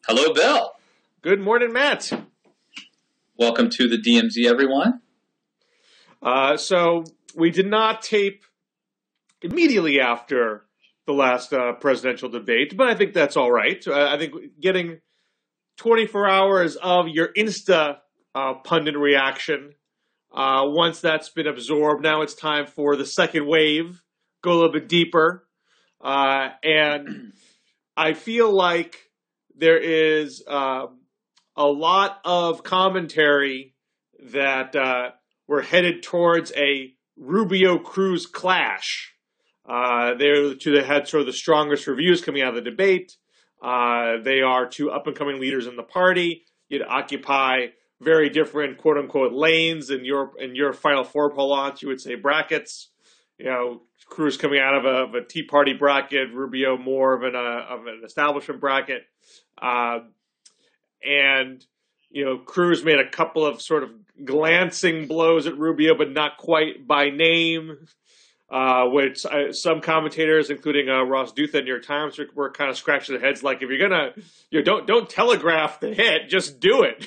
Hello, Bill. Good morning, Matt. Welcome to the DMZ, everyone. So we did not tape immediately after the last presidential debate, but I think that's all right. I think getting 24 hours of your Insta pundit reaction, once that's been absorbed, now it's time for the second wave, go a little bit deeper. And I feel like there is a lot of commentary that we're headed towards a Rubio-Cruz clash. They're the two that had sort of the strongest reviews coming out of the debate. They are two up-and-coming leaders in the party. You'd occupy very different quote-unquote lanes in your Final Four poll-ons. You would say brackets. Cruz coming out of a Tea Party bracket, Rubio more of an establishment bracket. And Cruz made a couple of sort of glancing blows at Rubio, but not quite by name, which some commentators, including Ross Dutha in New York Times, were kind of scratching their heads like, if you're gonna, don't telegraph the hit, just do it.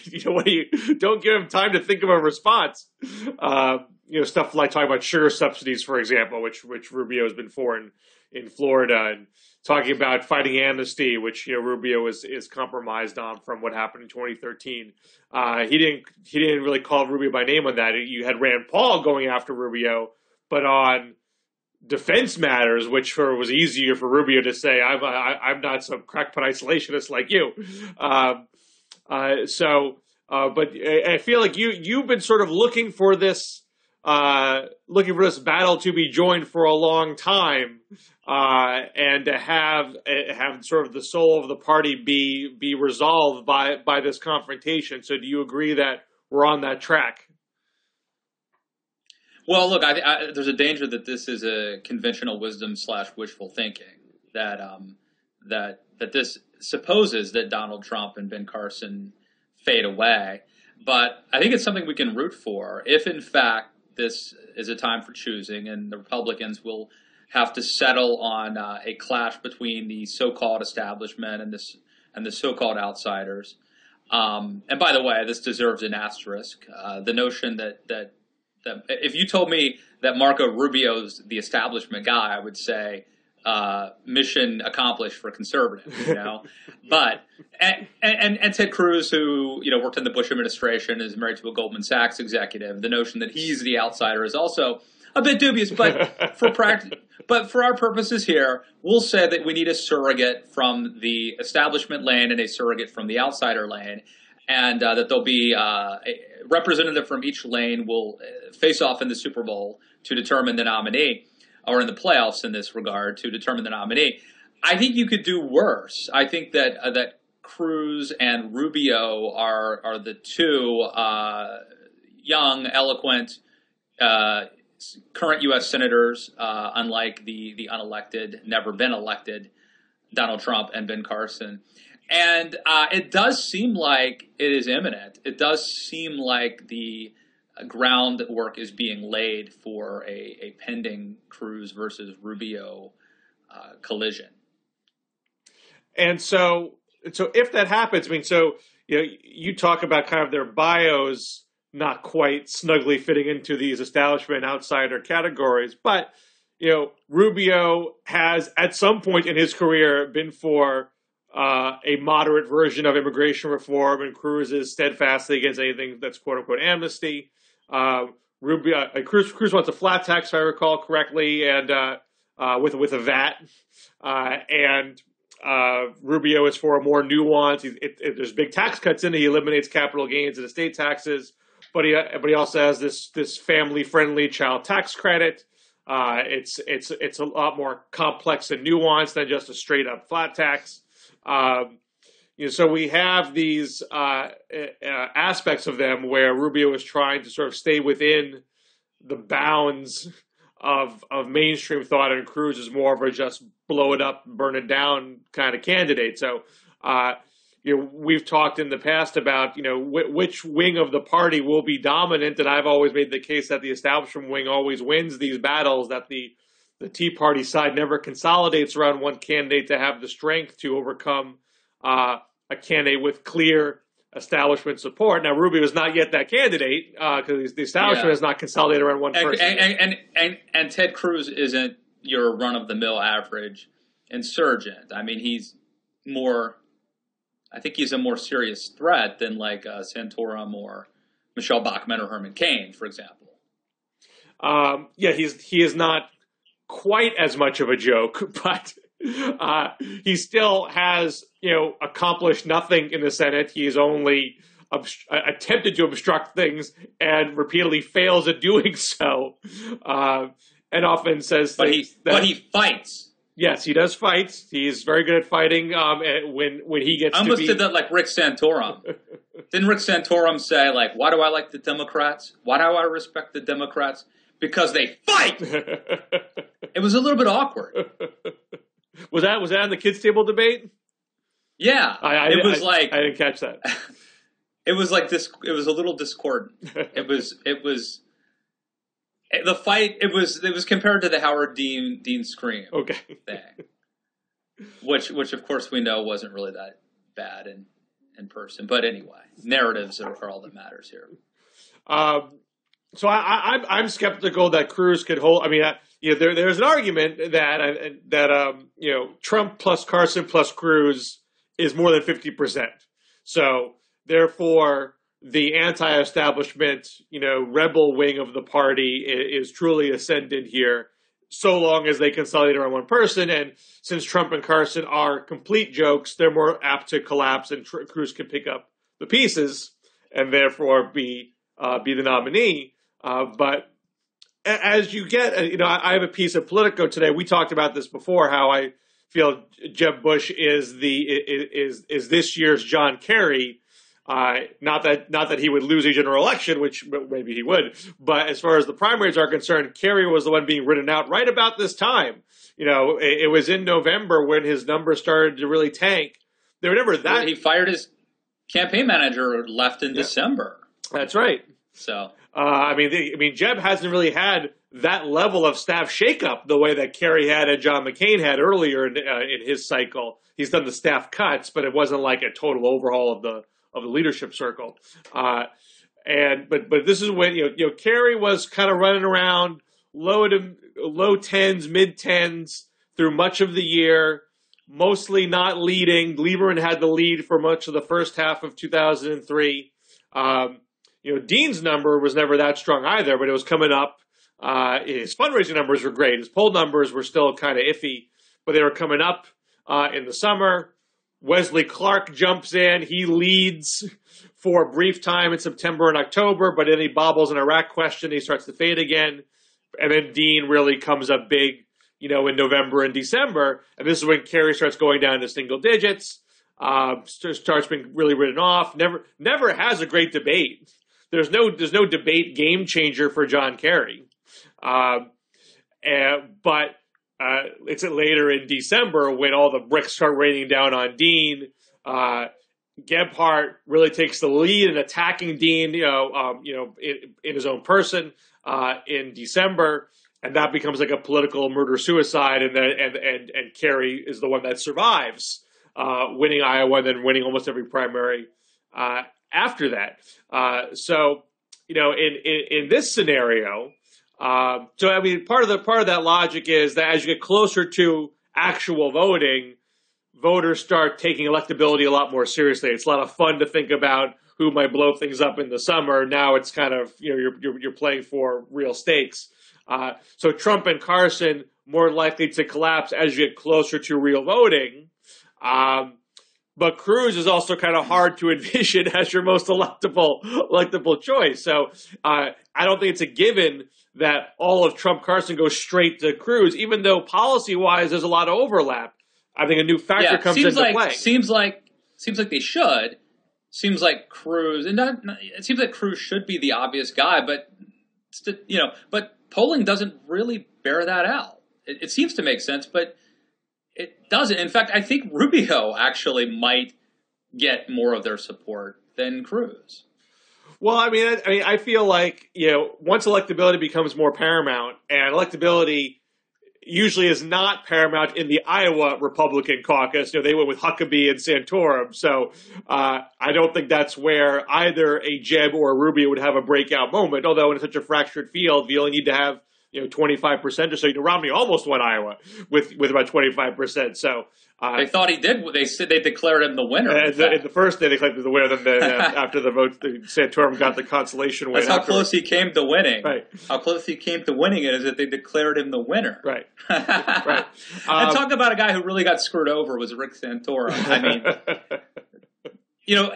Don't give him time to think of a response. Stuff like talking about sugar subsidies, for example, which Rubio has been for in Florida, and talking about fighting amnesty, which Rubio is compromised on from what happened in 2013. He didn't really call Rubio by name on that. You had Rand Paul going after Rubio, but on defense matters, which was easier for Rubio to say, I'm not some crackpot isolationist like you. But I feel like you've been sort of looking for this battle to be joined for a long time, and to have sort of the soul of the party be resolved by this confrontation. So do you agree that we're on that track? Well, look, there's a danger that this is a conventional wisdom / wishful thinking, that this supposes that Donald Trump and Ben Carson fade away. But I think it's something we can root for if, in fact, this is a time for choosing, and the Republicans will have to settle on a clash between the so-called establishment and the so-called outsiders. And by the way, this deserves an asterisk. The notion that if you told me that Marco Rubio's the establishment guy, I would say mission accomplished for conservative, But and Ted Cruz, who worked in the Bush administration, is married to a Goldman Sachs executive. The notion that he's the outsider is also a bit dubious. But for our purposes here, we'll say that we need a surrogate from the establishment lane and a surrogate from the outsider lane, and that there'll be a representative from each lane will face off in the Super Bowl to determine the nominee, or in the playoffs in this regard to determine the nominee. I think you could do worse. I think that Cruz and Rubio are the two young, eloquent, current U.S. senators, unlike the unelected, never been elected Donald Trump and Ben Carson. And it does seem like it is imminent. It does seem like the groundwork is being laid for a pending Cruz versus Rubio collision. And so if that happens, you talk about kind of their bios not quite snugly fitting into these establishment outsider categories, but Rubio has at some point in his career been for a moderate version of immigration reform, and Cruz is steadfastly against anything that's quote unquote amnesty. Cruz wants a flat tax, if I recall correctly, and with a VAT, and Rubio is for a more nuanced. There's big tax cuts in it. He eliminates capital gains and estate taxes, but he also has this family friendly child tax credit. It's a lot more complex and nuanced than just a straight up flat tax. So we have these aspects of them where Rubio is trying to sort of stay within the bounds of mainstream thought, and Cruz is more of a just blow it up, burn it down kind of candidate. So, we've talked in the past about, which wing of the party will be dominant, and I've always made the case that the establishment wing always wins these battles, that the Tea Party side never consolidates around one candidate to have the strength to overcome a a candidate with clear establishment support. Now, Rubio is not yet that candidate because the establishment is not consolidated around one person. And Ted Cruz isn't your run-of-the-mill average insurgent. I mean, I think he's a more serious threat than like Santorum or Michelle Bachmann or Herman Cain, for example. He is not quite as much of a joke, but he still has, accomplished nothing in the Senate. He's only attempted to obstruct things and repeatedly fails at doing so, and often says But he fights. Yes, he does fight. He's very good at fighting. When he gets, I almost did that like Rick Santorum. Didn't Rick Santorum say like, "Why do I like the Democrats? Why do I respect the Democrats? Because they fight." It was a little bit awkward. Was that on the kids' table debate? Yeah, I didn't catch that. It was like this. It was a little discordant. It was the fight. It was compared to the Howard Dean scream. Okay. Thing, which of course we know wasn't really that bad in person. But anyway, narratives are all that matters here. So I'm skeptical that Cruz could hold. I mean, there's an argument that Trump plus Carson plus Cruz is more than 50%. So therefore, the anti-establishment, rebel wing of the party is truly ascendant here, so long as they consolidate around one person. And since Trump and Carson are complete jokes, they're more apt to collapse, and Cruz can pick up the pieces and therefore be the nominee. But as you get, I have a piece of Politico today. We talked about this before, how I feel Jeb Bush is this year's John Kerry. Not that he would lose a general election, which maybe he would, but as far as the primaries are concerned, Kerry was the one being written out right about this time. It was in November when his numbers started to really tank. Remember that he fired his campaign manager, left in December. That's right. So Jeb hasn't really had that level of staff shakeup the way that Kerry had and John McCain had earlier in his cycle. He's done the staff cuts, but it wasn't like a total overhaul of the leadership circle. But this is when Kerry was kind of running around low 10s, mid 10s through much of the year, mostly not leading. Lieberman had the lead for much of the first half of 2003. Dean's number was never that strong either, but it was coming up. His fundraising numbers were great. His poll numbers were still kind of iffy, but they were coming up in the summer. Wesley Clark jumps in. He leads for a brief time in September and October, but then he bobbles an Iraq question. He starts to fade again. And then Dean really comes up big, in November and December. And this is when Kerry starts going down to single digits, starts being really written off. Never has a great debate. There's no debate game changer for John Kerry. But it's later in December when all the bricks start raining down on Dean. Gebhardt really takes the lead in attacking Dean, in his own person in December, and that becomes like a political murder-suicide. And Kerry is the one that survives, winning Iowa and then winning almost every primary after that. In this scenario. Part of that logic is that as you get closer to actual voting, voters start taking electability a lot more seriously. It's a lot of fun to think about who might blow things up in the summer. Now it's kind of you're playing for real stakes. So Trump and Carson more likely to collapse as you get closer to real voting. But Cruz is also kind of hard to envision as your most electable choice. So I don't think it's a given that all of Trump-Carson goes straight to Cruz, even though policy-wise there's a lot of overlap. I think a new factor comes into play. Seems like they should. Seems like Cruz, it seems like Cruz should be the obvious guy, but polling doesn't really bear that out. It seems to make sense, but it doesn't. In fact, I think Rubio actually might get more of their support than Cruz. Well, I feel like once electability becomes more paramount, and electability usually is not paramount in the Iowa Republican caucus. They went with Huckabee and Santorum. So I don't think that's where either a Jeb or a Rubio would have a breakout moment. Although in such a fractured field, you only need to have 25% or so. Romney almost won Iowa with about 25%. So they thought he did. They said they declared him the winner. In the first day, they declared him the winner. Then after the vote, Santorum got the consolation win. That's how close he came to winning. Right. How close he came to winning it is that they declared him the winner. Right. Right. And talk about a guy who really got screwed over was Rick Santorum. I mean,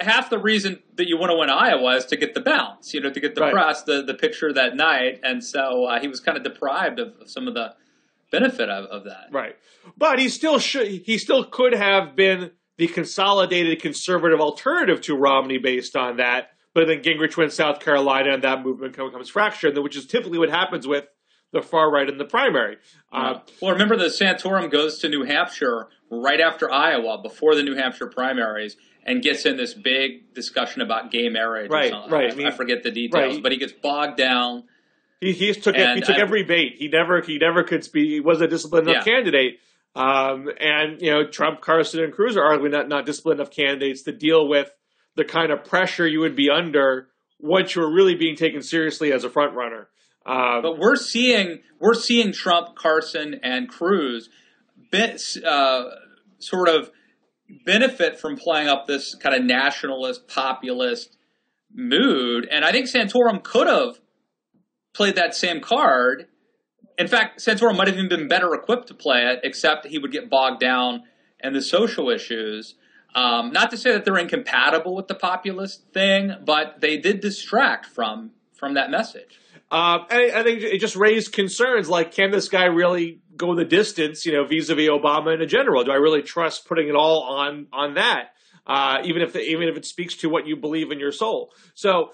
half the reason that you want to win Iowa is to get the bounce, to get the press, the picture that night. And so he was kind of deprived of some of the benefit of that. Right. But he still could have been the consolidated conservative alternative to Romney based on that. But then Gingrich wins South Carolina and that movement becomes fractured, which is typically what happens with the far right in the primary. Well, remember that Santorum goes to New Hampshire right after Iowa, before the New Hampshire primaries, and gets in this big discussion about gay marriage. Right, or right. I forget the details, but he gets bogged down. He took every bait. He never could speak. He wasn't a disciplined enough candidate. Trump, Carson, and Cruz are arguably not disciplined enough candidates to deal with the kind of pressure you would be under once you were really being taken seriously as a front runner. But we're seeing Trump, Carson, and Cruz sort of benefit from playing up this kind of nationalist, populist mood, and I think Santorum could have played that same card. In fact, Santorum might have even been better equipped to play it, except he would get bogged down in the social issues. Not to say that they're incompatible with the populist thing, but they did distract from that message. I think it just raised concerns like, can this guy really go the distance, vis-a-vis Obama in a general? Do I really trust putting it all on that, even if it speaks to what you believe in your soul? So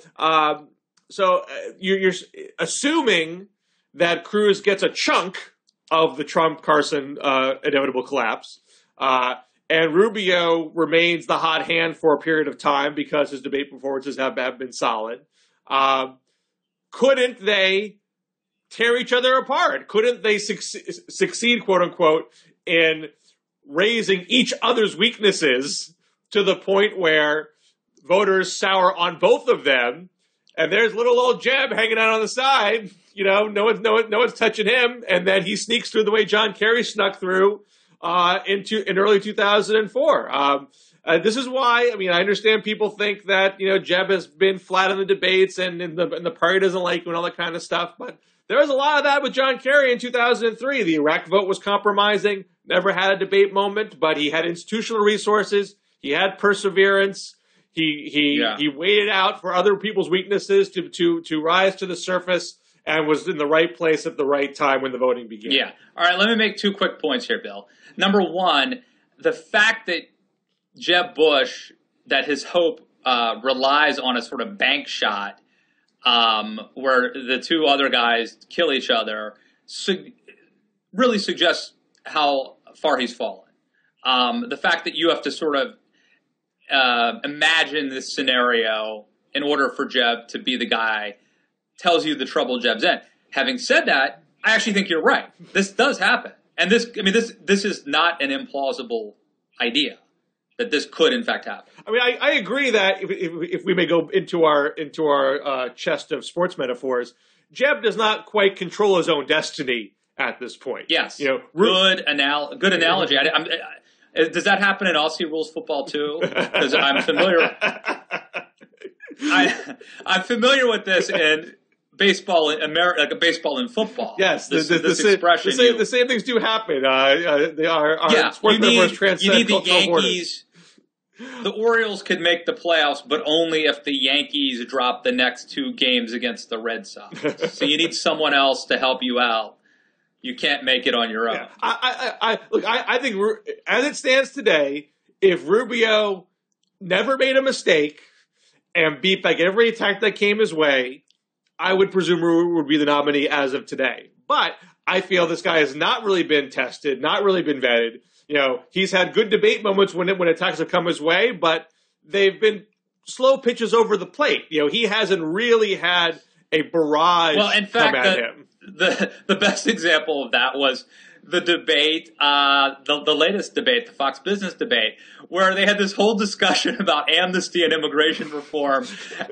you're assuming that Cruz gets a chunk of the Trump-Carson inevitable collapse, and Rubio remains the hot hand for a period of time because his debate performances have been solid. Couldn't they tear each other apart? Couldn't they succeed, quote unquote, in raising each other's weaknesses to the point where voters sour on both of them, and there's little old Jeb hanging out on the side? No one's touching him, and then he sneaks through the way John Kerry snuck through in early 2004. This is why, I understand people think that, Jeb has been flat in the debates and the party doesn't like him and all that kind of stuff. But there was a lot of that with John Kerry in 2003. The Iraq vote was compromising, never had a debate moment, but he had institutional resources. He had perseverance. He waited out for other people's weaknesses to rise to the surface and was in the right place at the right time when the voting began. Yeah. All right, let me make two quick points here, Bill. Number one, the fact that Jeb Bush, that his hope relies on a sort of bank shot where the two other guys kill each other, really suggests how far he's fallen. The fact that you have to sort of imagine this scenario in order for Jeb to be the guy tells you the trouble Jeb's in. Having said that, I actually think you're right. This does happen. And this is not an implausible idea. That this could, in fact, happen. I agree that if we may go into our chest of sports metaphors, Jeb does not quite control his own destiny at this point. Yes, good analogy. Does that happen in Aussie rules football too? Because I'm familiar. I'm familiir with this in baseball in America, like a baseball in football. Yes, this expression. The same things do happen. They are sports metaphors transcend. You need the cultural Yankees. The Orioles could make the playoffs, but only if the Yankees drop the next two games against the Red Sox. So you need someone else to help you out. You can't make it on your own. Yeah. I think as it stands today, if Rubio never made a mistake and beat back every attack that came his way, I would presume Rubio would be the nominee as of today. But I feel this guy has not really been tested, not really been vetted. He's had good debate moments when attacks have come his way, but they've been slow pitches over the plate. He hasn't really had a barrage come at him. The best example of that was the debate, the latest debate, the Fox Business debate, where they had this whole discussion about amnesty and immigration reform,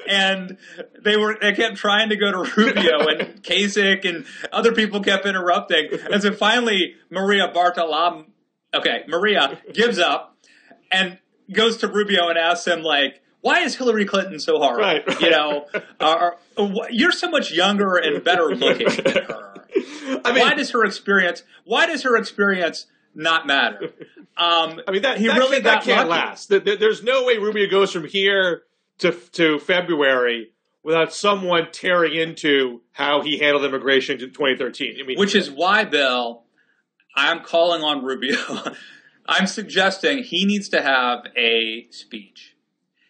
and they kept trying to go to Rubio, and Kasich and other people kept interrupting, and so finally Maria gives up and goes to Rubio and asks him, like, why is Hillary Clinton so hard? Right. You know, you're so much younger and better looking than her. I mean, why does her experience not matter? That can't last. There's no way Rubio goes from here to February without someone tearing into how he handled immigration in 2013. I mean, which is why, Bill, I'm calling on Rubio. I'm suggesting he needs to have a speech.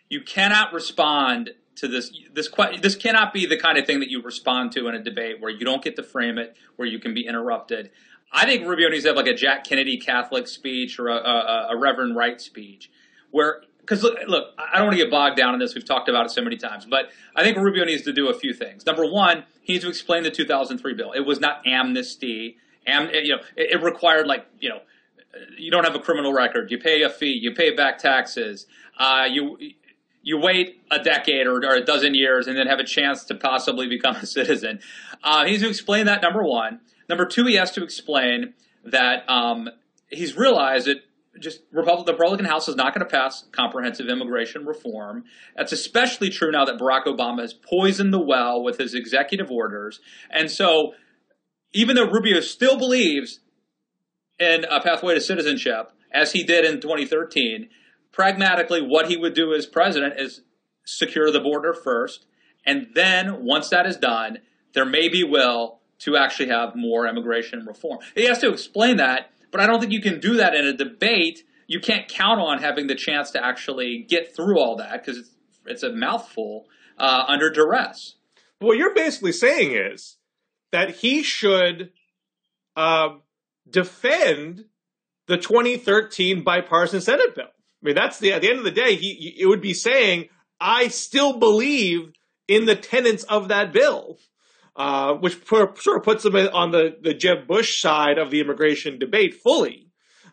You cannot respond to this. This cannot be the kind of thing that you respond to in a debate where you don't get to frame it, where you can be interrupted. I think Rubio needs to have like a Jack Kennedy Catholic speech or a Reverend Wright speech, because look, I don't want to get bogged down in this. We've talked about it so many times, but I think Rubio needs to do a few things. Number one, he needs to explain the 2003 bill. It was not amnesty. It required, like, you don't have a criminal record. You pay a fee. You pay back taxes. You wait a decade or a dozen years and then have a chance to possibly become a citizen. He needs to explain that, number one. Number two, he has to explain that he's realized that the Republican House is not going to pass comprehensive immigration reform. That's especially true now that Barack Obama has poisoned the well with his executive orders. And so even though Rubio still believes in a pathway to citizenship, as he did in 2013, pragmatically, what he would do as president is secure the border first, and then once that is done, there may be will to actually have more immigration reform. He has to explain that, but I don't think you can do that in a debate. You can't count on having the chance to actually get through all that because it's a mouthful under duress. What you're basically saying is that he should defend the 2013 bipartisan Senate bill. I mean, at the end of the day, it would be saying, I still believe in the tenets of that bill, which sort of puts him on the Jeb Bush side of the immigration debate fully,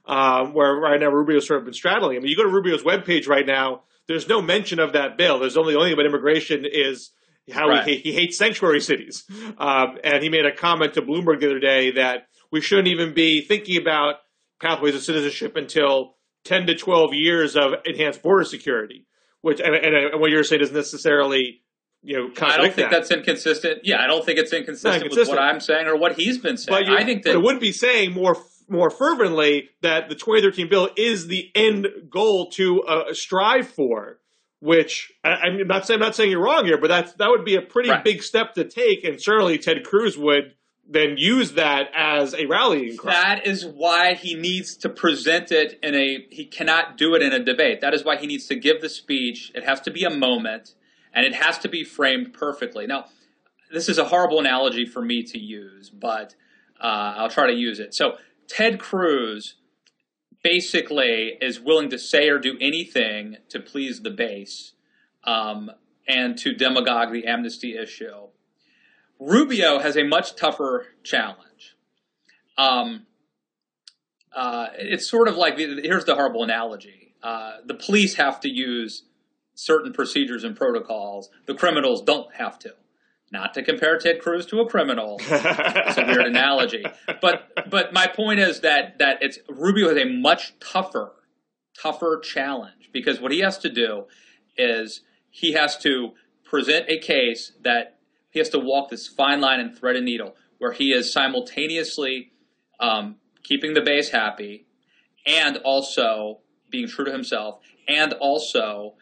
where right now Rubio's sort of been straddling. I mean, you go to Rubio's webpage right now, there's no mention of that bill. There's only about immigration is how he hates sanctuary cities. And he made a comment to Bloomberg the other day that we shouldn't even be thinking about pathways of citizenship until 10 to 12 years of enhanced border security, which and what you're saying is necessarily, contradict I don't think that's inconsistent. Yeah, I don't think it's inconsistent with what I'm saying or what he's been saying. But I think that it would be saying more fervently that the 2013 bill is the end goal to strive for. Which I'm not saying you're wrong here, but that would be a pretty big step to take, and certainly Ted Cruz would then use that as a rallying cry. That is why he needs to present it he cannot do it in a debate. That is why he needs to give the speech. It has to be a moment, and it has to be framed perfectly. Now, this is a horrible analogy for me to use, but I'll try to use it. So Ted Cruz basically is willing to say or do anything to please the base and to demagogue the amnesty issue. Rubio has a much tougher challenge. It's sort of like, here's the horrible analogy. The police have to use certain procedures and protocols. The criminals don't have to. Not to compare Ted Cruz to a criminal. It's a weird analogy. But my point is that Rubio has a much tougher challenge, because what he has to do is he has to present a case that he has to walk this fine line and thread a needle where he is simultaneously keeping the base happy and also being true to himself and also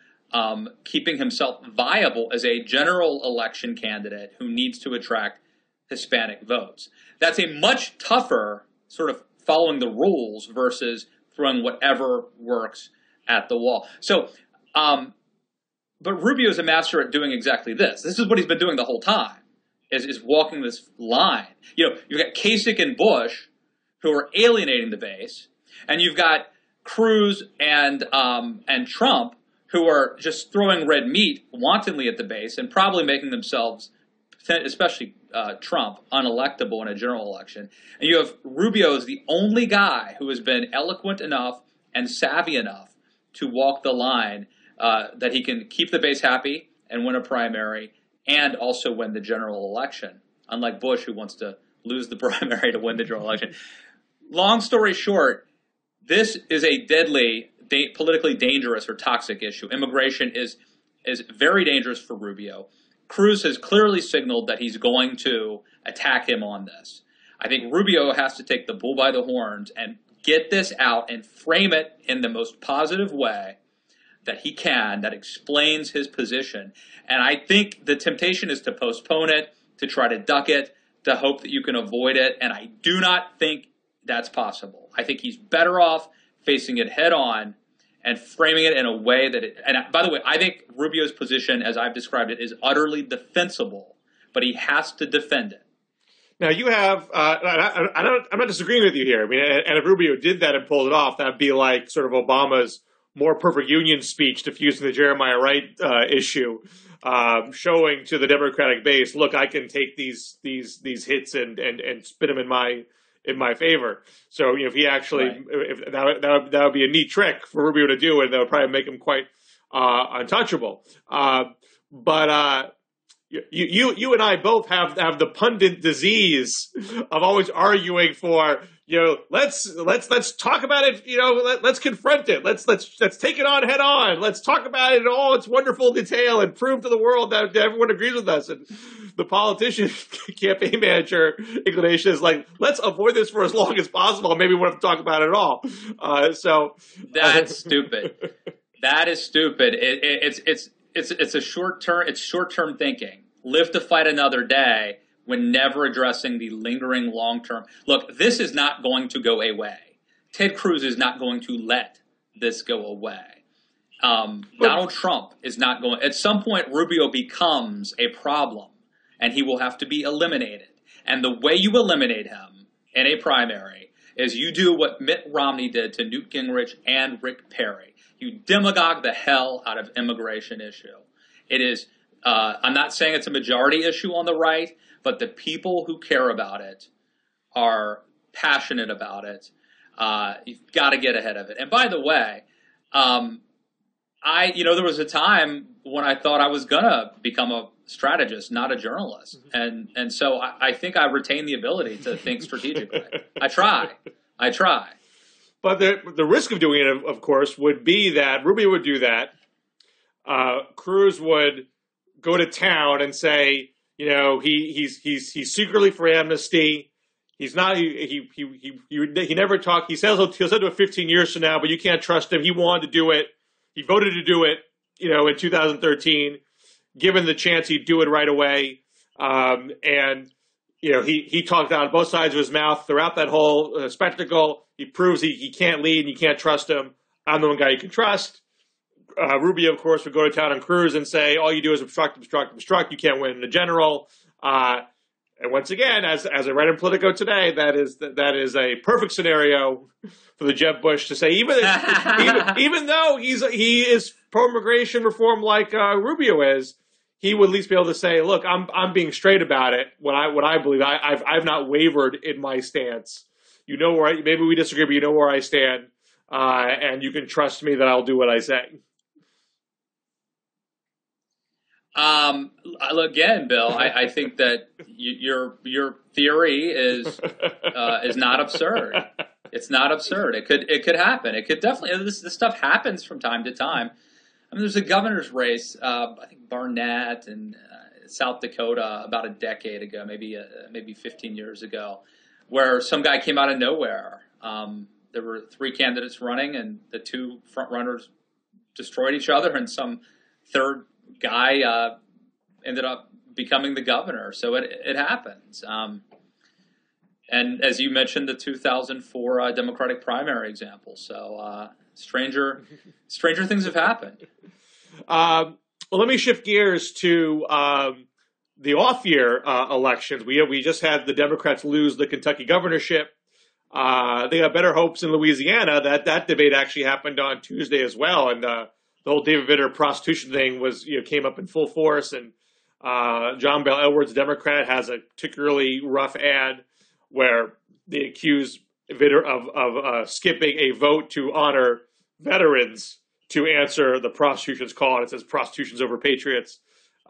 keeping himself viable as a general election candidate who needs to attract Hispanic votes. That's a much tougher sort of following the rules versus throwing whatever works at the wall. So, but Rubio is a master at doing exactly this. This is what he's been doing the whole time, is walking this line. You've got Kasich and Bush who are alienating the base, and you've got Cruz and Trump who are just throwing red meat wantonly at the base and probably making themselves especially Trump, unelectable in a general election. And you have Rubio is the only guy who has been eloquent enough and savvy enough to walk the line that he can keep the base happy and win a primary and also win the general election, unlike Bush, who wants to lose the primary to win the general election. Long story short, this is a deadly, politically dangerous or toxic issue. Immigration is very dangerous for Rubio. Cruz has clearly signaled that he's going to attack him on this. I think Rubio has to take the bull by the horns and get this out and frame it in the most positive way that he can, that explains his position. And I think the temptation is to postpone it, to try to duck it, to hope that you can avoid it. And I do not think that's possible. I think he's better off facing it head on and framing it in a way that it, and by the way, I think Rubio's position, as I've described it, is utterly defensible, but he has to defend it. Now you have, I'm not disagreeing with you here. I mean, and if Rubio did that and pulled it off, that'd be like sort of Obama's more perfect union speech diffusing the Jeremiah Wright issue, showing to the Democratic base, look, I can take these hits and spin them in my favor. So, if he actually, right. if that would be a neat trick for Rubio to do, and that would probably make him quite untouchable. But you and I both have the pundit disease of always arguing for, let's talk about it. Let's confront it. Let's take it on head on. Let's talk about it in all its wonderful detail and prove to the world that everyone agrees with us. And the politician campaign manager inclination is like, let's avoid this for as long as possible. Maybe we won't have to talk about it at all. So that's stupid. That is stupid. It's a short-term thinking. Live to fight another day when never addressing the lingering long-term. Look, this is not going to go away. Ted Cruz is not going to let this go away. Donald Trump is not going. At some point, Rubio becomes a problem, and he will have to be eliminated. And the way you eliminate him in a primary is you do what Mitt Romney did to Newt Gingrich and Rick Perry. You demagogue the hell out of immigration issue. It is, I'm not saying it's a majority issue on the right, but the people who care about it are passionate about it. You've got to get ahead of it. And by the way, there was a time when I thought I was going to become a strategist, not a journalist. And so I think I retain the ability to think strategically. I try. But the risk of doing it, of course, would be that Rubio would do that. Cruz would go to town and say, he's secretly for amnesty. He's not. He never talked. He'll say to it 15 years from now, but you can't trust him. He wanted to do it. He voted to do it. In 2013, given the chance, he'd do it right away. And he talked out both sides of his mouth throughout that whole spectacle. He proves he can't lead and you can't trust him. I'm the one guy you can trust. Rubio, of course, would go to town on Cruz and say, all you do is obstruct. You can't win the general. And once again, as I read in Politico today, that is a perfect scenario for the Jeb Bush to say, even though he is pro-immigration reform like Rubio is, he would at least be able to say, look, I'm being straight about it. What I believe, I've not wavered in my stance. Maybe we disagree, but you know where I stand, and you can trust me that I'll do what I say. Again, Bill, I think that your theory is not absurd. It's not absurd. It could happen. It could definitely. This stuff happens from time to time. I mean, there's a governor's race. I think Barnett in South Dakota about a decade ago, maybe 15 years ago, where some guy came out of nowhere. There were three candidates running, and the two front runners destroyed each other, and some third guy ended up becoming the governor. So it happens. And as you mentioned, the 2004 Democratic primary example. So stranger things have happened. Well, let me shift gears to the off-year elections. We just had the Democrats lose the Kentucky governorship. They have better hopes in Louisiana. That debate actually happened on Tuesday as well, and the whole David Vitter prostitution thing came up in full force, and John Bell Edwards, Democrat, has a particularly rough ad where they accuse Vitter of skipping a vote to honor veterans to answer the prosecution's call, and it says prostitution's over patriots.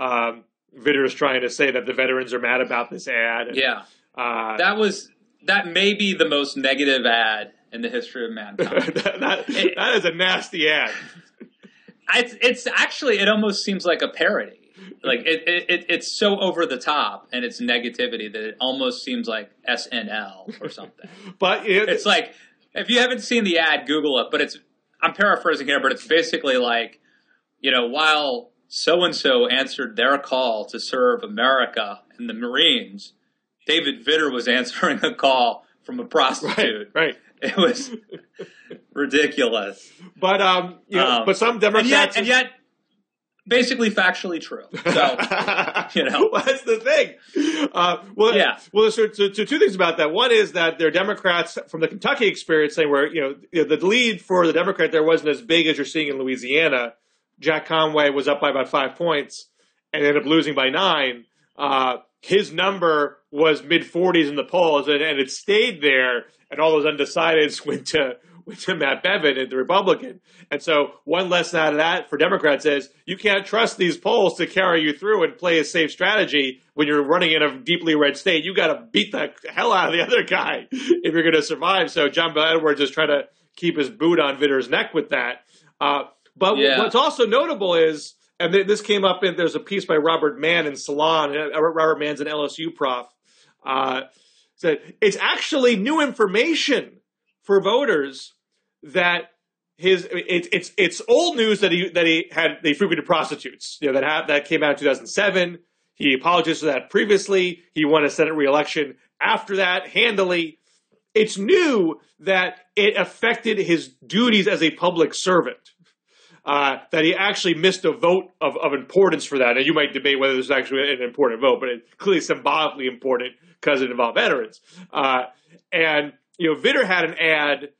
Vitter is trying to say that the veterans are mad about this ad. And, yeah. That may be the most negative ad in the history of mankind. that is a nasty ad. It's actually, it almost seems like a parody. Like it's so over the top and its negativity that it almost seems like SNL or something. But it's like, if you haven't seen the ad, Google it. But I'm paraphrasing here, but it's basically like, while so-and-so answered their call to serve America in the Marines, David Vitter was answering a call from a prostitute. Right. It was ridiculous. But but some Democrats and yet basically factually true. So well, that's the thing. Well, so two things about that. One is that there are Democrats from the Kentucky experience saying where the lead for the Democrat there wasn't as big as you're seeing in Louisiana. Jack Conway was up by about 5 points and ended up losing by 9. His number was mid-40s in the polls, and it stayed there, and all those undecideds went to Matt Bevin and the Republican. And so one lesson out of that for Democrats is you can't trust these polls to carry you through and play a safe strategy when you're running in a deeply red state. You got to beat the hell out of the other guy if you're going to survive. So John Bell Edwards is trying to keep his boot on Vitter's neck with that. What's also notable is, and this came up there's a piece by Robert Mann in Salon. Robert Mann's an LSU prof. Said it's actually new information for voters that it's old news that he frequented prostitutes. That came out in 2007. He apologized for that previously. He won a Senate re-election after that handily. It's new that it affected his duties as a public servant. That he actually missed a vote of importance for that. And you might debate whether this is actually an important vote, but it's clearly symbolically important because it involved veterans. Vitter had an ad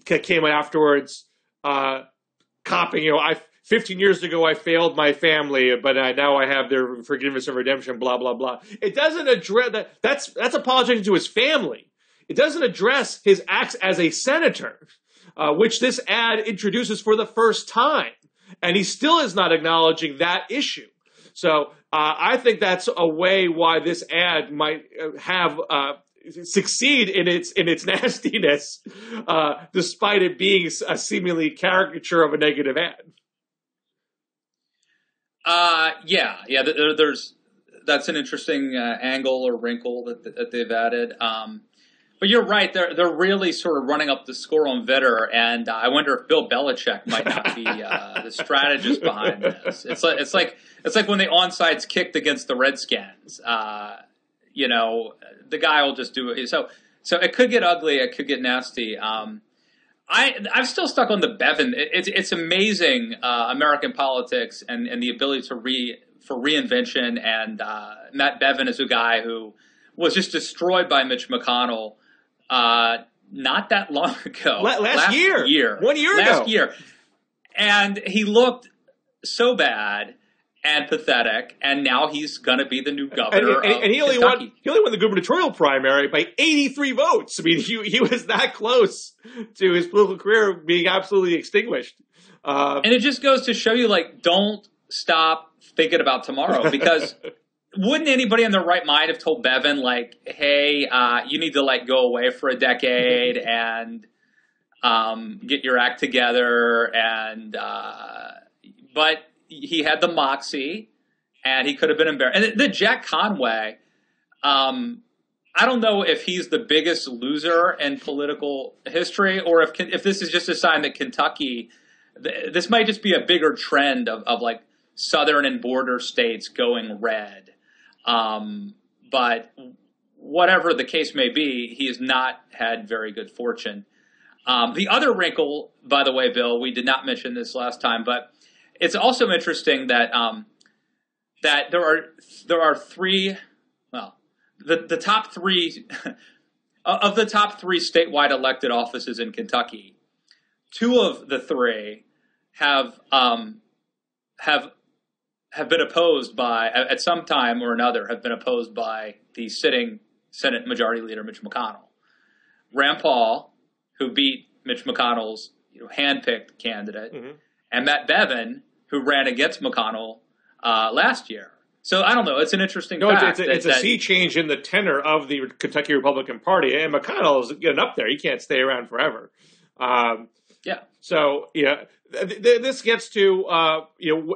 that came afterwards, copying, 15 years ago I failed my family, but now I have their forgiveness and redemption, blah, blah, blah. It doesn't address that. That's apologizing to his family. It doesn't address his acts as a senator. Which this ad introduces for the first time. And he still is not acknowledging that issue. So I think that's a way why this ad might succeed in its nastiness, despite it being a seemingly caricature of a negative ad. That's an interesting angle or wrinkle that they've added. But you're right; they're really sort of running up the score on Vitter, and I wonder if Bill Belichick might not be the strategist behind this. It's like when the onsides kicked against the Redskins. The guy will just do it. So it could get ugly. It could get nasty. I'm still stuck on the Bevin. It's amazing American politics and the ability for reinvention. And Matt Bevin is a guy who was just destroyed by Mitch McConnell. Not that long ago. Last year. 1 year ago. Last year. And he looked so bad and pathetic, and now he's going to be the new governor of he only Kentucky. won the gubernatorial primary by 83 votes. I mean, he was that close to his political career being absolutely extinguished. And it just goes to show you, don't stop thinking about tomorrow, because wouldn't anybody in their right mind have told Bevin, hey, you need to go away for a decade and get your act together? And but he had the moxie, and he could have been embarrassed. And the Jack Conway, I don't know if he's the biggest loser in political history, or if this is just a sign that Kentucky, this might just be a bigger trend of southern and border states going red. But whatever the case may be, he has not had very good fortune. The other wrinkle, by the way, Bill, we did not mention this last time, but it's also interesting that that there are three. Well, the top three of the top three statewide elected offices in Kentucky, two of the three have have been opposed by, at some time or another, have been opposed by the sitting Senate Majority Leader Mitch McConnell. Rand Paul, who beat Mitch McConnell's handpicked candidate, and Matt Bevin, who ran against McConnell last year. So I don't know. It's an interesting fact. It's a sea change in the tenor of the Kentucky Republican Party, and McConnell is getting up there. He can't stay around forever. So this gets to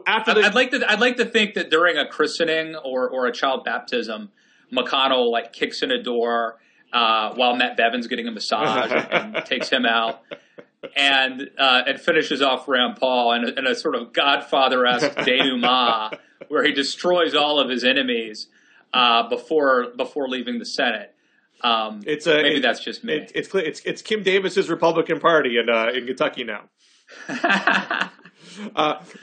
after. I'd like to think that during a christening or a child baptism, McConnell kicks in a door while Matt Bevin's getting a massage and takes him out. And finishes off Rand Paul in a sort of Godfather-esque denouement where he destroys all of his enemies before leaving the Senate. Maybe that's just me. It's Kim Davis's Republican Party in Kentucky now.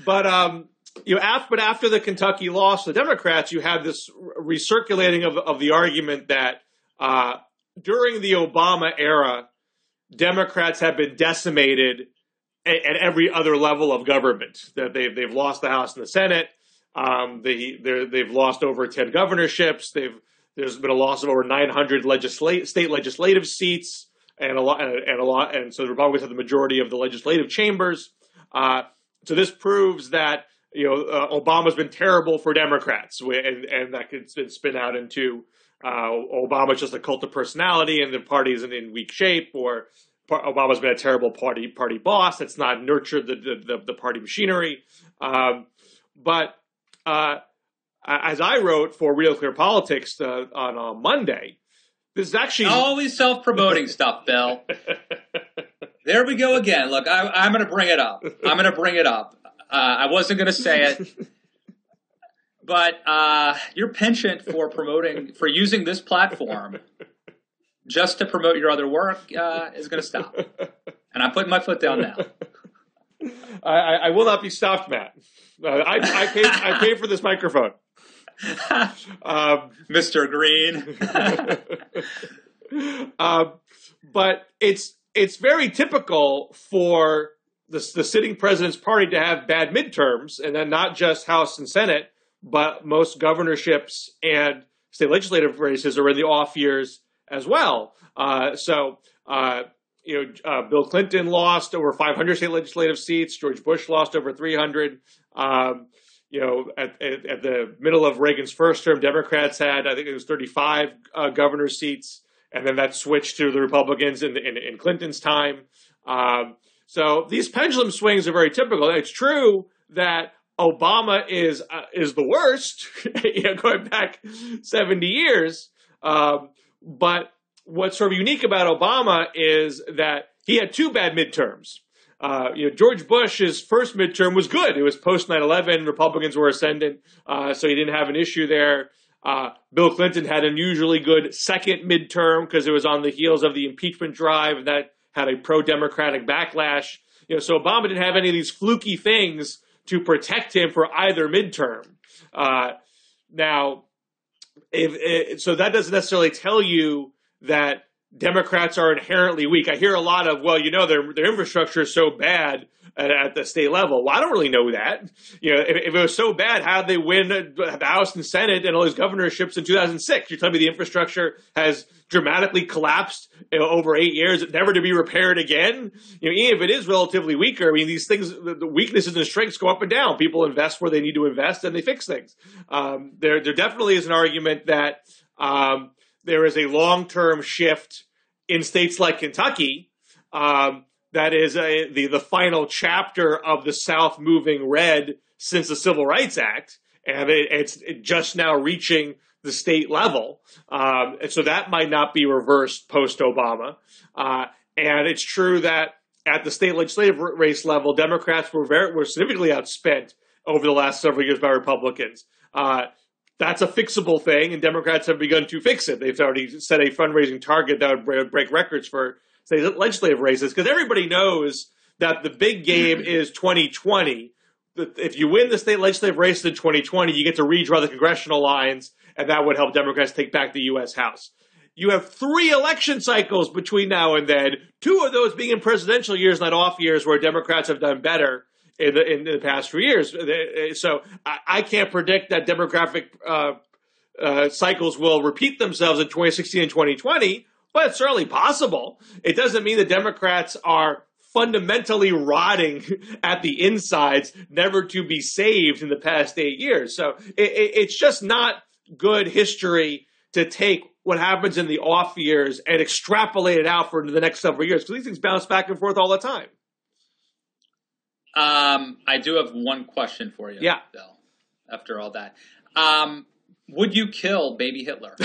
But after the Kentucky loss, the Democrats, you had this recirculating of the argument that during the Obama era, Democrats have been decimated at every other level of government. That they've lost the House and the Senate. They've lost over 10 governorships. There's been a loss of over 900 state legislative seats, and so the Republicans have the majority of the legislative chambers. So this proves that Obama's been terrible for Democrats, and that could spin out into Obama's just a cult of personality, and the party's in weak shape, or Obama's been a terrible party boss that's not nurtured the party machinery. But as I wrote for Real Clear Politics on Monday, this is actually always self-promoting stuff, Bill. There we go again. Look, I'm going to bring it up. I wasn't going to say it. But your penchant for using this platform just to promote your other work is going to stop. And I'm putting my foot down now. I will not be stopped, Matt. I paid for this microphone. Mr. Green. But it's very typical for the sitting president's party to have bad midterms, and then not just House and Senate, but most governorships and state legislative races are in the off years as well. Bill Clinton lost over 500 state legislative seats. George Bush lost over 300. At the middle of Reagan's first term, Democrats had, I think it was 35 governor seats, and then that switched to the Republicans in Clinton's time. So these pendulum swings are very typical. It's true that Obama is the worst, going back 70 years. But what's sort of unique about Obama is that he had two bad midterms. George Bush's first midterm was good. It was post 9/11. Republicans were ascendant, so he didn't have an issue there. Bill Clinton had an unusually good second midterm because it was on the heels of the impeachment drive, and that had a pro-democratic backlash. So Obama didn't have any of these fluky things to protect him for either midterm. So that doesn't necessarily tell you that Democrats are inherently weak. I hear a lot of, their infrastructure is so bad at the state level. Well, I don't really know that. If it was so bad, how did they win the House and Senate and all these governorships in 2006? You're telling me the infrastructure has dramatically collapsed over 8 years, never to be repaired again? Even if it is relatively weaker, these things, the weaknesses and strengths go up and down. People invest where they need to invest, and they fix things. There definitely is an argument that there is a long-term shift in states like Kentucky that is the final chapter of the South moving red since the Civil Rights Act, and it's just now reaching the state level. And so that might not be reversed post-Obama. And it's true that at the state legislative race level, Democrats were significantly outspent over the last several years by Republicans. That's a fixable thing, and Democrats have begun to fix it. They've already set a fundraising target that would break records for, say, legislative races, because everybody knows that the big game is 2020. If you win the state legislative race in 2020, you get to redraw the congressional lines, and that would help Democrats take back the U.S. House. You have 3 election cycles between now and then, 2 of those being in presidential years, not off years, where Democrats have done better. in the past few years. So I can't predict that demographic cycles will repeat themselves in 2016 and 2020, but it's certainly possible. It doesn't mean the Democrats are fundamentally rotting at the insides, never to be saved in the past 8 years. So it's just not good history to take what happens in the off years and extrapolate it out for the next several years, because these things bounce back and forth all the time. I do have one question for you, Bill, after all that. Would you kill baby Hitler?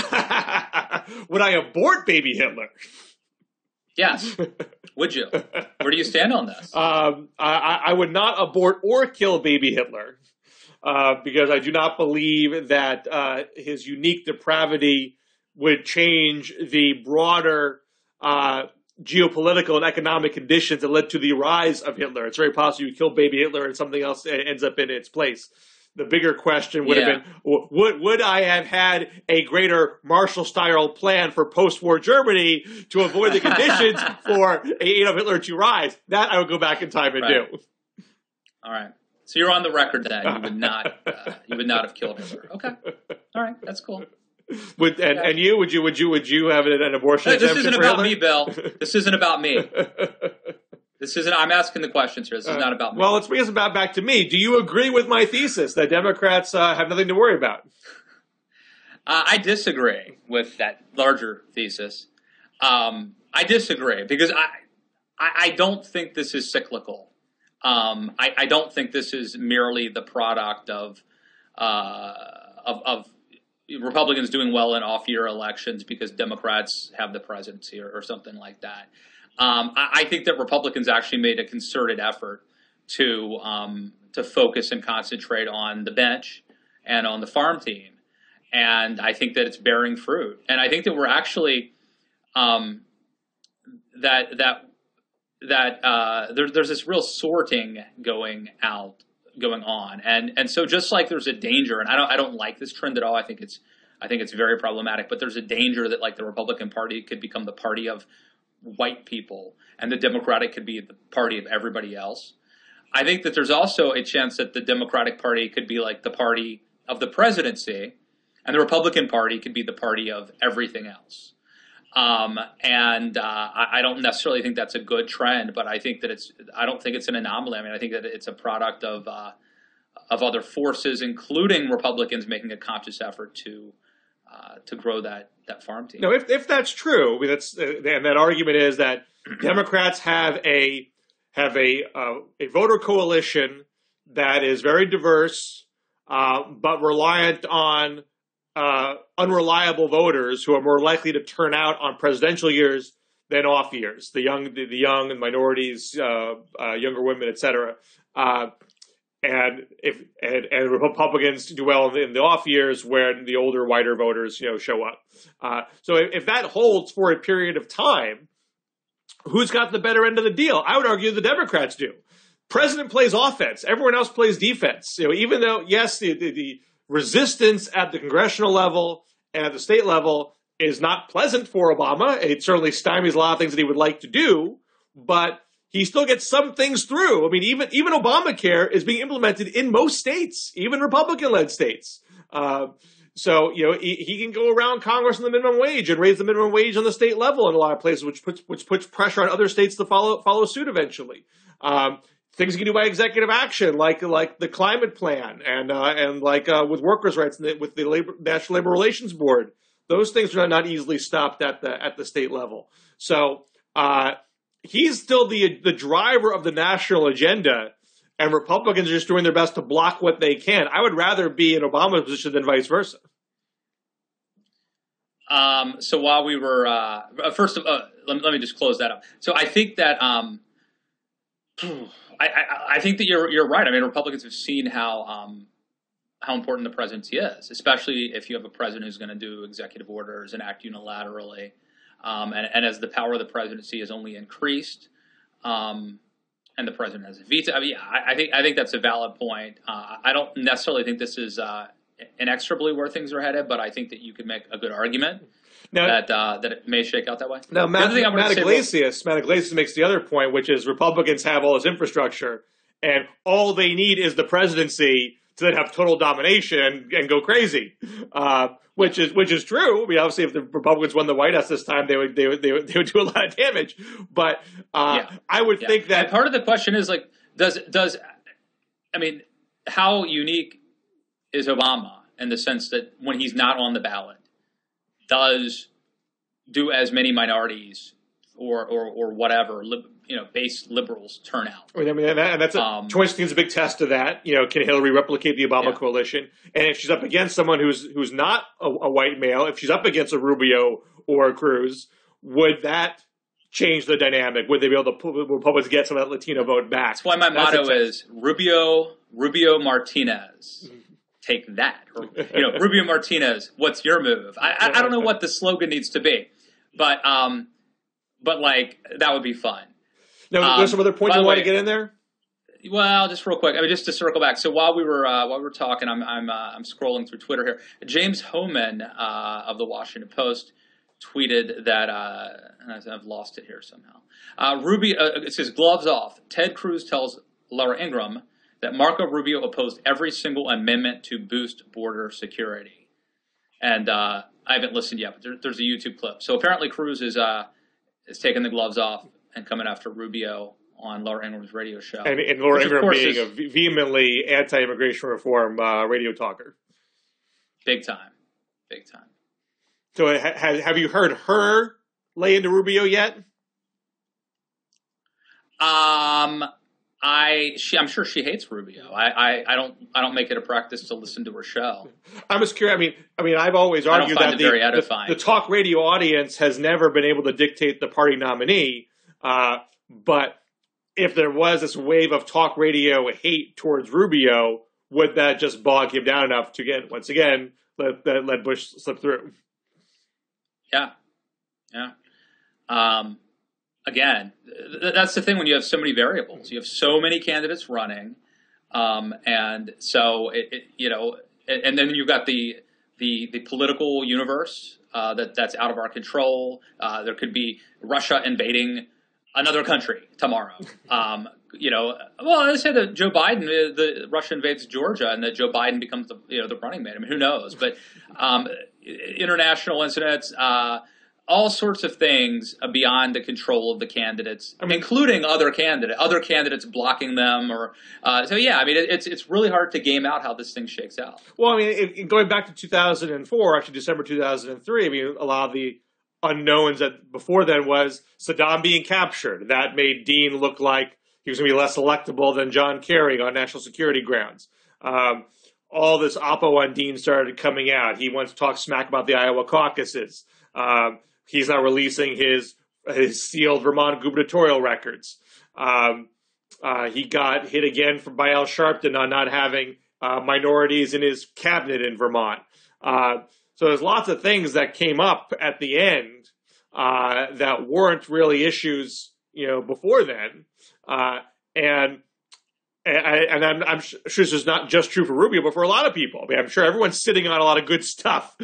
Would I abort baby Hitler? Yes. Would you? Where do you stand on this? I would not abort or kill baby Hitler because I do not believe that his unique depravity would change the broader geopolitical and economic conditions that led to the rise of Hitler. It's very possible you kill baby Hitler and something else ends up in its place. The bigger question would have been, would I have had a greater Marshall-style plan for post-war Germany to avoid the conditions for Adolf Hitler to rise? That I would go back in time and do. All right. So you're on the record that you would not have killed Hitler. Okay. All right. That's cool. And you would you have an abortion? This isn't about me, Bill. This isn't about me. I'm asking the questions here. This is not about me. Well, let's bring us back to me. Do you agree with my thesis that Democrats have nothing to worry about? I disagree with that larger thesis. I disagree because I don't think this is cyclical. I don't think this is merely the product of Republicans doing well in off-year elections because Democrats have the presidency or something like that. I think that Republicans actually made a concerted effort to focus and concentrate on the bench and on the farm team, and I think that it's bearing fruit. And I think that we're actually there's this real sorting going on, and so just like there's a danger, and I don't like this trend at all. I think it's very problematic. But there's a danger that like the Republican Party could become the party of white people, and the Democratic could be the party of everybody else. I think that there's also a chance that the Democratic Party could be like the party of the presidency, and the Republican Party could be the party of everything else. I don't necessarily think that's a good trend, but I think that I don't think it's an anomaly. I mean, I think that it's a product of other forces, including Republicans making a conscious effort to grow that farm team. No, if that's true, and that argument is that Democrats have a voter coalition that is very diverse, but reliant on unreliable voters who are more likely to turn out on presidential years than off years. The young and minorities, younger women, etc. And Republicans do well in the off years when the older, whiter voters, show up. So if that holds for a period of time, who's got the better end of the deal? I would argue the Democrats do. President plays offense. Everyone else plays defense. Even though, yes, the resistance at the congressional level and at the state level is not pleasant for Obama. It certainly stymies a lot of things that he would like to do, but he still gets some things through. I mean, even Obamacare is being implemented in most states, even Republican-led states. So he can go around Congress on the minimum wage and raise the minimum wage on the state level in a lot of places, which puts pressure on other states to follow suit eventually. Things he can do by executive action, like the climate plan and with workers' rights and with the National Labor Relations Board. Those things are not easily stopped at the state level. So he's still the driver of the national agenda, and Republicans are just doing their best to block what they can. I would rather be in Obama's position than vice versa. So while we were first, let me just close that up. So I think that I think that you're right. I mean, Republicans have seen how important the presidency is, especially if you have a president who's going to do executive orders and act unilaterally. And as the power of the presidency has only increased, and the president has a veto. I mean, I think that's a valid point. I don't necessarily think this is inexorably where things are headed, but I think that you could make a good argument that it may shake out that way. Now, Matt Iglesias makes the other point, which is Republicans have all this infrastructure, and all they need is the presidency to then have total domination and go crazy, which is true. I mean, obviously, if the Republicans won the White House this time, they would do a lot of damage. But I would think that and part of the question is like, how unique is Obama in the sense that when he's not on the ballot, does do as many minorities or whatever, base liberals turn out? I mean, and that's 2016 is a big test of that. Can Hillary replicate the Obama coalition? And if she's up against someone who's not a white male, if she's up against a Rubio or a Cruz, would that change the dynamic? Would they be able to Republicans get some of that Latino vote back? That's why my motto is Rubio Martinez. Take that. Or, Rubio Martinez, what's your move? I don't know what the slogan needs to be, but like that would be fun. Now, there's some other points you want to get in there. Well, just real quick. Just to circle back. So while we were talking, I'm scrolling through Twitter here. James Hohmann of the Washington Post tweeted that I've lost it here somehow. Rubio, it says gloves off. Ted Cruz tells Laura Ingraham that Marco Rubio opposed every single amendment to boost border security. And I haven't listened yet, but there's a YouTube clip. So apparently Cruz is taking the gloves off and coming after Rubio on Laura Ingraham's radio show. And Laura Ingraham being a vehemently anti-immigration reform radio talker. Big time. Big time. So have you heard her lay into Rubio yet? I'm sure she hates Rubio. I don't make it a practice to listen to her show. I'm just curious. I mean, I've always argued that the talk radio audience has never been able to dictate the party nominee. But if there was this wave of talk radio hate towards Rubio, would that just bog him down enough to once again let Bush slip through? Yeah. Again, that's the thing when you have so many variables. You have so many candidates running, and so and then you've got the political universe that's out of our control. There could be Russia invading another country tomorrow. Let's say that Joe Biden, the Russia invades Georgia, and that Joe Biden becomes the running mate. I mean, who knows? But international incidents. All sorts of things beyond the control of the candidates, including other candidates blocking them, it's really hard to game out how this thing shakes out. Well, I mean, going back to 2004, actually December 2003, I mean, a lot of the unknowns that before then was Saddam being captured. That made Dean look like he was going to be less electable than John Kerry on national security grounds. All this oppo on Dean started coming out. He wants to talk smack about the Iowa caucuses. He's not releasing his sealed Vermont gubernatorial records. He got hit again by Al Sharpton on not having minorities in his cabinet in Vermont. So there's lots of things that came up at the end that weren't really issues, before then. And I'm sure this is not just true for Rubio, but for a lot of people. I mean, I'm sure everyone's sitting on a lot of good stuff,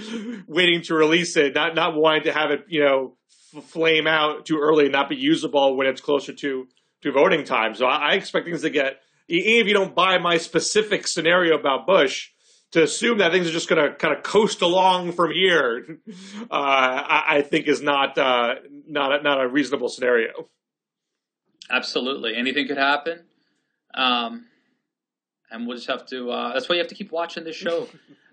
waiting to release it, not wanting to have it, flame out too early and not be usable when it's closer to voting time. So I expect things to get, even if you don't buy my specific scenario about Bush, to assume that things are just going to kind of coast along from here, I think is not a reasonable scenario. Absolutely, anything could happen. And we'll just have to, that's why you have to keep watching this show.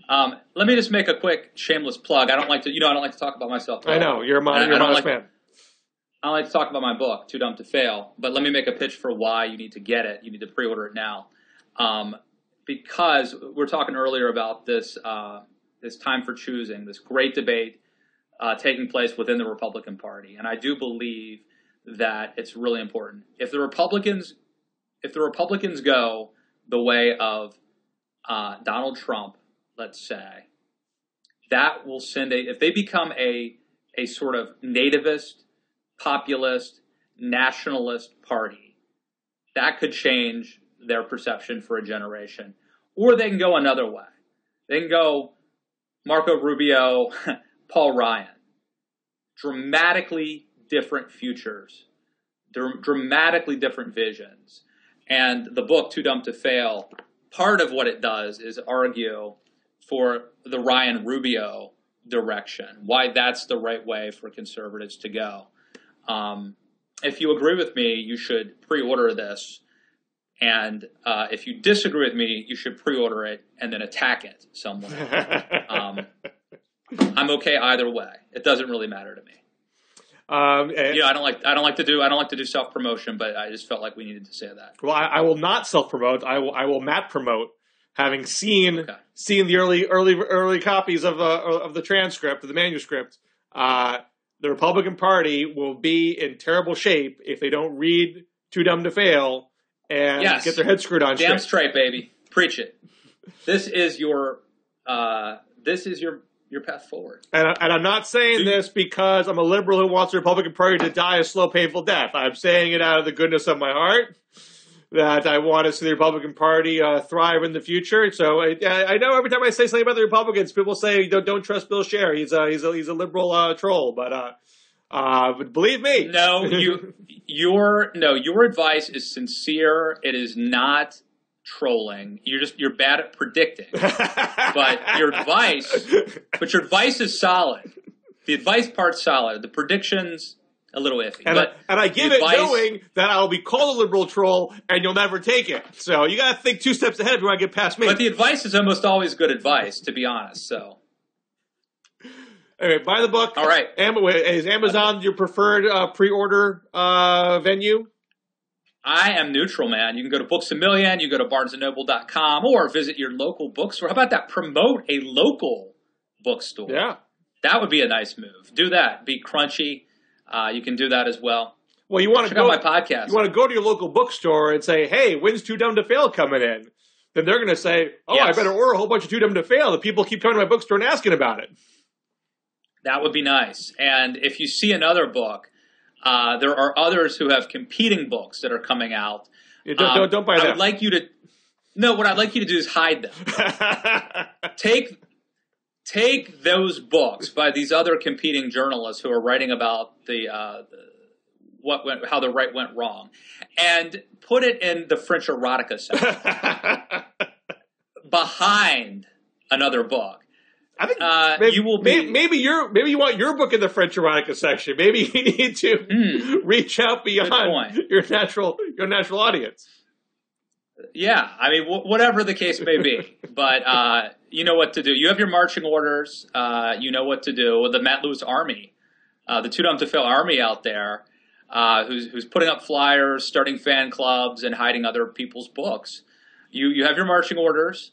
Let me just make a quick shameless plug. I don't like to talk about myself. I know, you're a modest man. I don't like to talk about my book, Too Dumb to Fail, but let me make a pitch for why you need to get it. You need to pre-order it now. Because we're talking earlier about this time for choosing, this great debate taking place within the Republican Party. And I do believe that it's really important. If the Republicans go the way of Donald Trump, let's say, that will send if they become a sort of nativist, populist, nationalist party, that could change their perception for a generation. Or they can go another way. They can go Marco Rubio, Paul Ryan. Dramatically different futures, dramatically different visions. And the book, Too Dumb to Fail, part of what it does is argue for the Ryan Rubio direction, why that's the right way for conservatives to go. If you agree with me, you should pre-order this. And if you disagree with me, you should pre-order it and then attack it somewhere. I'm okay either way. It doesn't really matter to me. I don't like to do self-promotion, but I just felt like we needed to say that. Well, I will not self-promote. I will Matt promote. Having seen the early copies of the transcript, of the manuscript, the Republican Party will be in terrible shape if they don't read Too Dumb to Fail and get their head screwed on. Damn straight, baby. Preach it. This is your path forward. And I'm not saying this because I'm a liberal who wants the Republican Party to die a slow, painful death. I'm saying it out of the goodness of my heart, that I want to see the Republican Party thrive in the future. So I know every time I say something about the Republicans, people say don't trust Bill Scher. He's a liberal troll. But believe me, no, your advice is sincere. It is not trolling. You're bad at predicting. but your advice is solid. The advice part's solid. The predictions a little iffy. And I give it knowing that I'll be called a liberal troll and you'll never take it. So you got to think 2 steps ahead if you want to get past me. But the advice is almost always good advice, to be honest. So anyway, buy the book. All right. Is Amazon your preferred pre-order venue? I am neutral, man. You can go to Books A Million, you go to barnesandnoble.com, or visit your local bookstore. How about that? Promote a local bookstore. Yeah. That would be a nice move. Do that. Be crunchy. You can do that as well. Well, you want to check out my podcast. You want to go to your local bookstore and say, "Hey, when's Too Dumb to Fail coming in?" Then they're going to say, "Oh, yes. I better order a whole bunch of Too Dumb to Fail." The people keep coming to my bookstore and asking about it. That would be nice. And if you see another book, there are others who have competing books that are coming out. Yeah, don't buy them. What I'd like you to do is hide them. Take those books by these other competing journalists who are writing about how the right went wrong, and put it in the French erotica section behind another book. I think maybe you want your book in the French erotica section. Maybe you need to reach out beyond your natural audience. Yeah, I mean, whatever the case may be, but you know what to do. You have your marching orders. You know what to do. The Matt Lewis Army, the Too Dumb to Fail Army out there, who's putting up flyers, starting fan clubs, and hiding other people's books. You have your marching orders.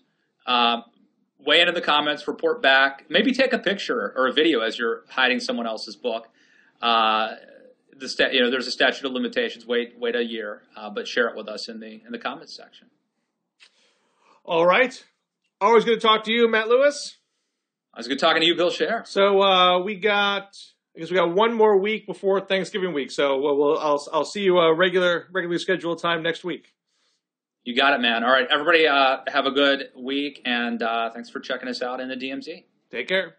Weigh in the comments, report back, maybe take a picture or a video as you're hiding someone else's book. There's a statute of limitations. Wait a year, but share it with us in the comments section. All right. Always good to talk to you, Matt Lewis. I was good talking to you, Bill Scher. So I guess we got one more week before Thanksgiving week. So I'll see you regularly scheduled time next week. You got it, man. All right, everybody, have a good week, and thanks for checking us out in the DMZ. Take care.